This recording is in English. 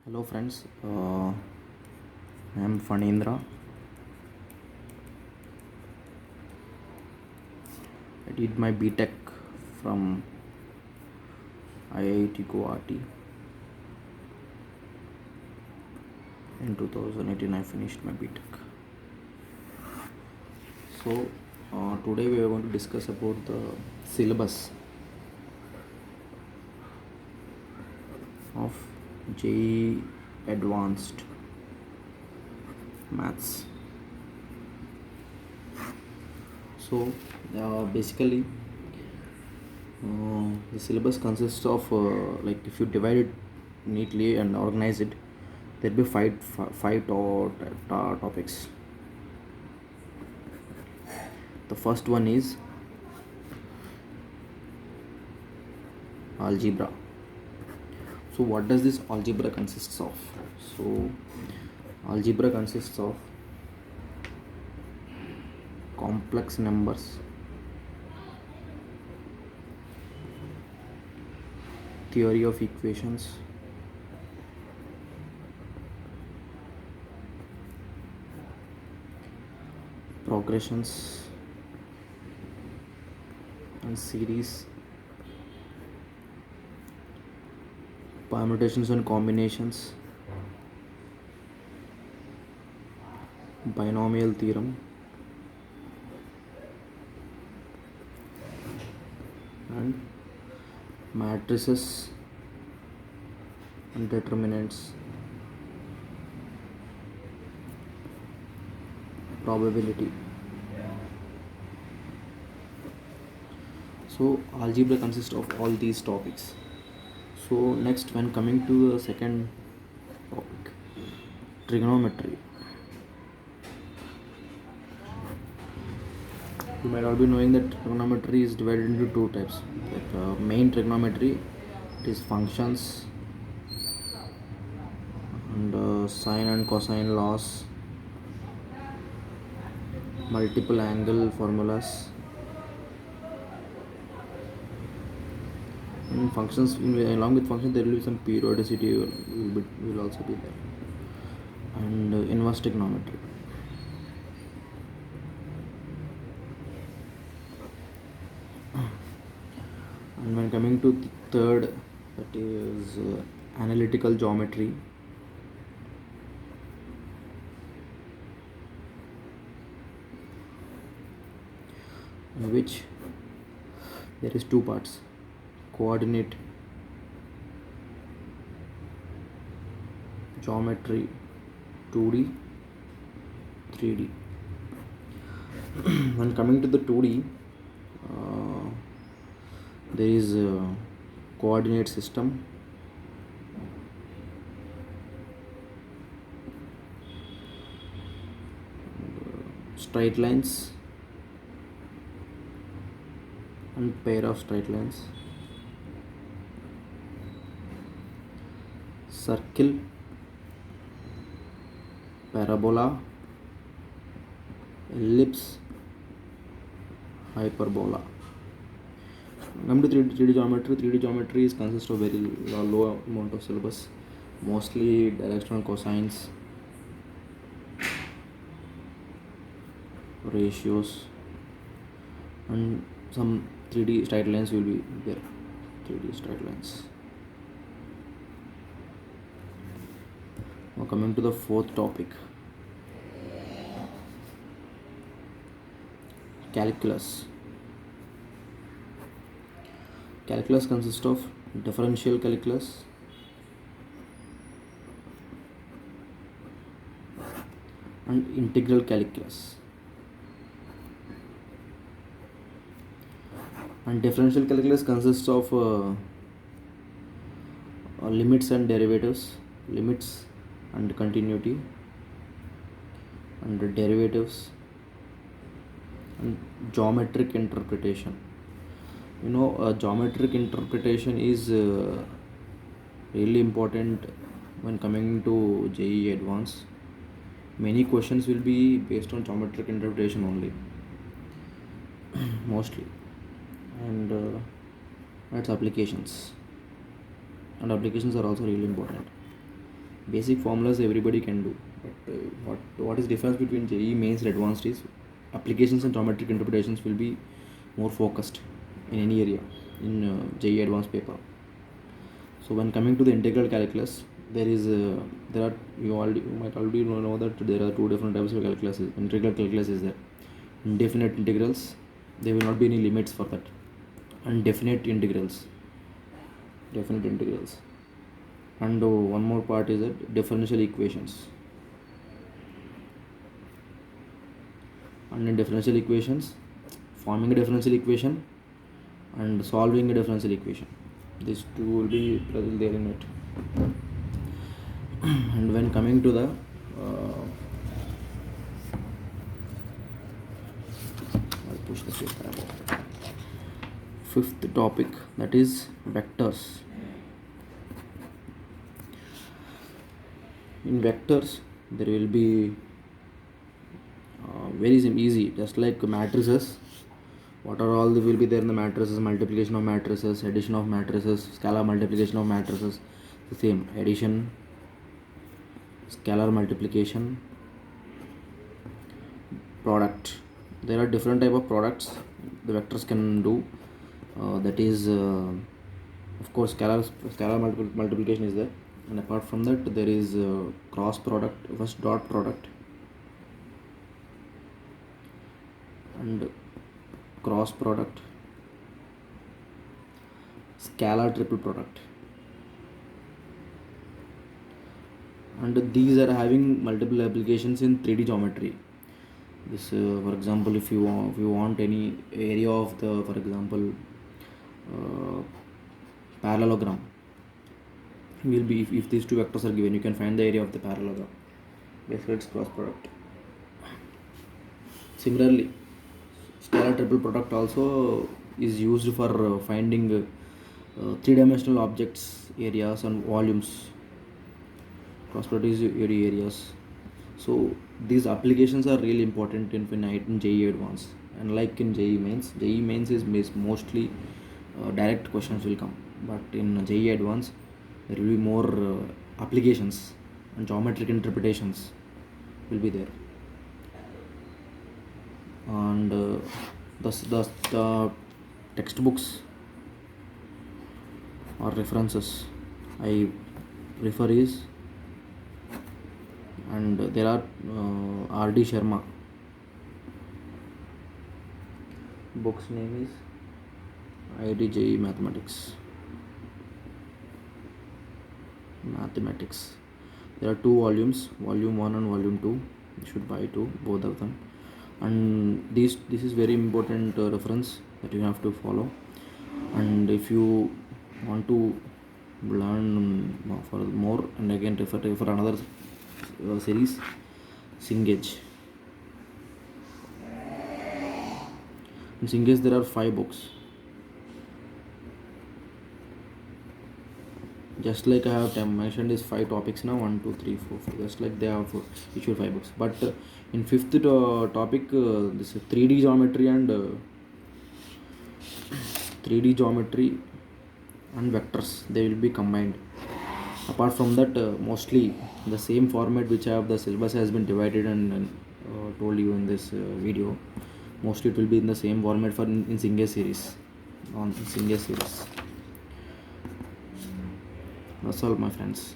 Hello friends, I am Fanindra. I did my BTech from IIT Guwahati. In 2018 I finished my BTech. So today we are going to discuss about the syllabus of JEE Advanced Maths. So basically the syllabus consists of like if you divide it neatly and organize it, there'll be five topics. The first one is algebra. So what does this algebra consists of? So algebra consists of complex numbers, theory of equations, progressions and series, permutations and combinations, binomial theorem, and matrices and determinants, probability. So algebra consists of all these topics. So next, when coming to the second topic, trigonometry. You might all be knowing that trigonometry is divided into two types. Like main trigonometry, it is functions and sine and cosine laws, multiple angle formulas, and functions. Along with functions, there will be some periodicity will also be there, and inverse trigonometry. And when coming to the third, that is analytical geometry. In which there is two parts: coordinate geometry 2D, 3D. When coming to the 2D, there is a coordinate system, straight lines and pair of straight lines, circle, parabola, ellipse, hyperbola. Coming to 3D geometry, 3D geometry is consists of very low amount of syllabus, mostly directional cosines, ratios, and some 3D straight lines will be there. 3D straight lines. Now coming to the fourth topic, calculus. Calculus consists of differential calculus, and integral calculus. And differential calculus consists of limits and derivatives, limits and continuity, and derivatives, and geometric interpretation. Geometric interpretation is really important when coming to JEE Advanced. Many questions will be based on geometric interpretation only, mostly, and its applications. And applications are also really important. Basic formulas everybody can do, but what is difference between JEE mains and advanced is applications and geometric interpretations will be more focused in any area in JEE advanced paper. So when coming to the integral calculus, there are you might already know that there are two different types of calculus. Integral calculus is there indefinite integrals, there will not be any limits for that, and definite integrals, and one more part is that differential equations. And in differential equations, forming a differential equation and solving a differential equation, these two will be present there in it. And when coming to the I'll push the paper. Fifth topic, that is vectors. In vectors there will be very easy, just like matrices. What are all will be there in the matrices? Multiplication of matrices, addition of matrices, scalar multiplication of matrices, the same addition, scalar multiplication, product. There are different type of products the vectors can do. That is of course scalar multiplication is there, and apart from that there is cross product, first dot product, and cross product, scalar triple product, and these are having multiple applications in 3D geometry. This for example, if you want any area of the, for example, parallelogram will be, if these two vectors are given, you can find the area of the parallelogram. Basically it's cross product. Similarly, scalar triple product also is used for finding three-dimensional objects, areas and volumes. Cross product is areas. So these applications are really important in JEE Advanced. And like in JEE Mains is mostly direct questions will come, but in JEE Advanced there will be more applications and geometric interpretations will be there. And the textbooks or references I refer is, and there are R.D. Sharma. Book's name is IIT JEE Mathematics. There are two volumes, volume 1 and volume 2. You should buy both of them. And this is very important reference that you have to follow. And if you want to learn for more, and again refer for another series, Cengage. In Cengage there are 5 books. Just like I have mentioned is 5 topics now, 1, 2, 3, 4, 5. Just like they have each 5 books. But in 5th topic, this is 3D geometry and 3D geometry and vectors, they will be combined. Apart from that, mostly the same format which I have, the syllabus has been divided and told you in this video. Mostly it will be in the same format for in Cengage series, on Cengage series. That's all, my friends.